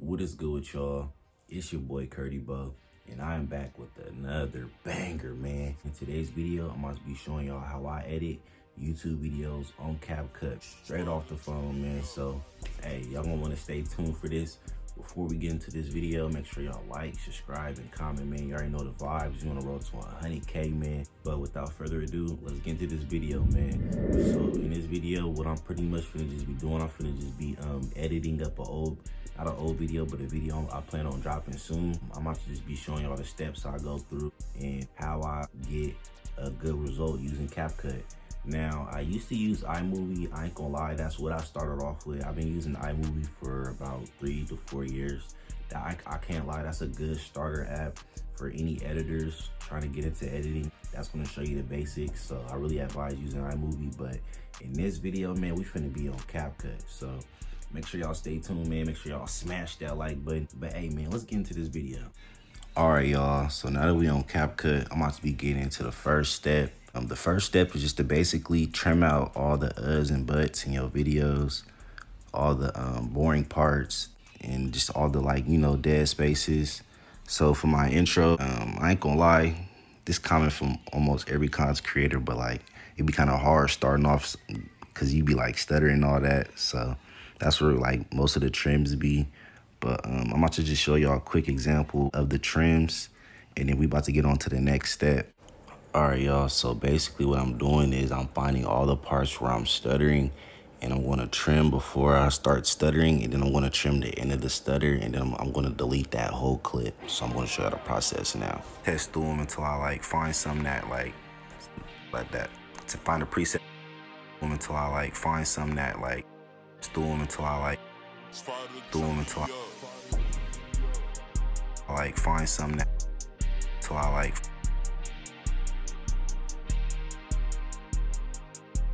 What is good with y'all? It's your boy Curdy Bo, and I am back with another banger, man. In today's video, I'm going to be showing y'all how I edit YouTube videos on Capcut straight off the phone, man. So, hey, y'all gonna want to stay tuned for this. Before we get into this video, make sure y'all like, subscribe, and comment, man. You already know the vibes. You on the road to 100K, man. But without further ado, let's get into this video, man. So in this video, what I'm pretty much finna just be doing, I'm finna just be editing up not an old video, but a video I plan on dropping soon. I'm about to just be showing y'all the steps I go through and how I get a good result using Capcut. Now, I used to use iMovie. I ain't gonna lie, that's what I started off with. I've been using iMovie for about 3 to 4 years. I can't lie, that's a good starter app for any editors trying to get into editing. That's gonna show you the basics. So I really advise using iMovie, but in this video, man, we finna be on Capcut. So make sure y'all stay tuned, man. Make sure y'all smash that like button. But hey, man, let's get into this video. All right, y'all. So now that we on Capcut, I'm about to be getting into the first step. The first step is just to basically trim out all the uhs and buts in your videos, all the boring parts, and just all the dead spaces. So for my intro, I ain't gonna lie, this comment from almost every content creator, but it'd be kind of hard starting off because you be stuttering and all that. So that's where most of the trims be. But I'm about to just show y'all a quick example of the trims, and then we about to get on to the next step. All right, y'all, so basically what I'm doing is I'm finding all the parts where I'm stuttering, and I'm going to trim before I start stuttering, and then I'm going to trim the end of the stutter, and then I'm going to delete that whole clip. So I'm going to show you the process now. Test through them until I find something that like that. To find a preset until I find something that through them until I through them until I find something that until I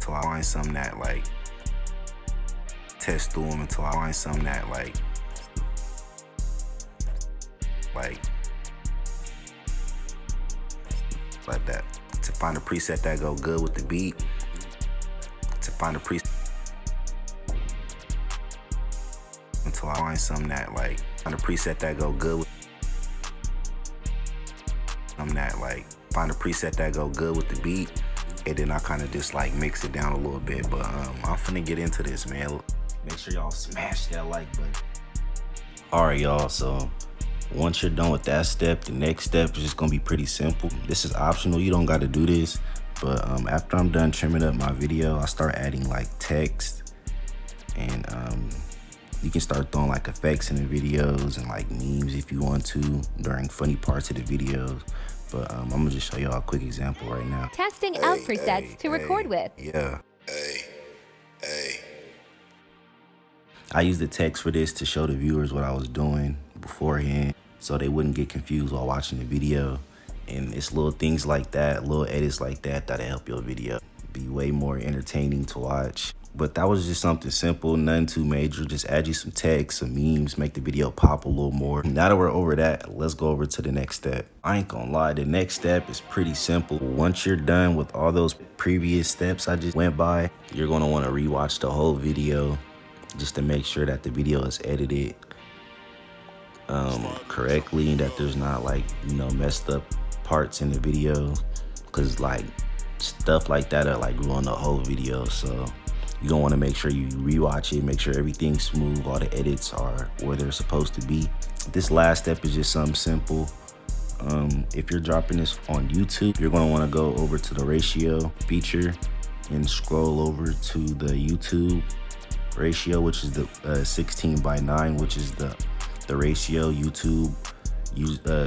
till I find something that test through them until I find something that like that. To find a preset that go good with the beat. To find a preset until I find something that find a preset that go good with find a preset that go good with the beat. And then I kind of just mix it down a little bit. But I'm finna get into this, man. Make sure y'all smash that like button. All right, y'all, so once you're done with that step, the next step is just gonna be pretty simple. This is optional, you don't gotta do this. But after I'm done trimming up my video, I start adding text. And you can start throwing effects in the videos and memes if you want to during funny parts of the videos. But I'm gonna just show y'all a quick example right now. Testing out presets to record with. Yeah. I used the text for this to show the viewers what I was doing beforehand, so they wouldn't get confused while watching the video. And it's little things like that, little edits like that, that'll help your video be way more entertaining to watch. But that was just something simple, nothing too major. Just add you some text, some memes, make the video pop a little more. Now that we're over that, let's go over to the next step. I ain't gonna lie, the next step is pretty simple. Once you're done with all those previous steps I just went by, you're gonna wanna rewatch the whole video just to make sure that the video is edited correctly and that there's not messed up parts in the video. Cause stuff like that'll ruin the whole video. So you're gonna wanna make sure you rewatch it, make sure everything's smooth, all the edits are where they're supposed to be. This last step is just something simple. If you're dropping this on YouTube, you're gonna wanna go over to the ratio feature and scroll over to the YouTube ratio, which is the 16:9, which is the ratio YouTube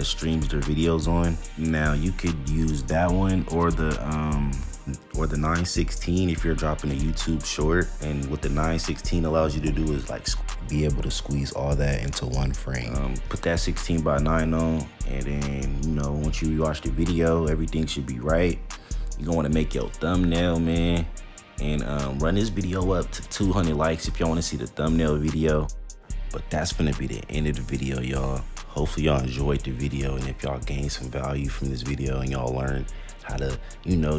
streams their videos on. Now you could use that one or the 9:16 if you're dropping a YouTube short. And what the 9:16 allows you to do is be able to squeeze all that into one frame. Put that 16:9 on, and then once you rewatch the video, everything should be right. You're gonna want to make your thumbnail, man, and run this video up to 200 likes if y'all want to see the thumbnail video. But that's gonna be the end of the video, y'all. Hopefully y'all enjoyed the video, and if y'all gained some value from this video and y'all learned how to,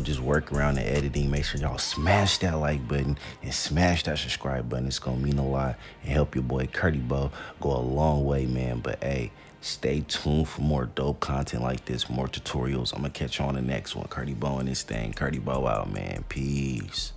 just work around the editing. Make sure y'all smash that like button and smash that subscribe button. It's gonna mean a lot and help your boy Curdy Bo go a long way, man. But hey, stay tuned for more dope content like this, more tutorials. I'm gonna catch you on the next one. Curdy Bo and this thing. Curdy Bo out, man. Peace.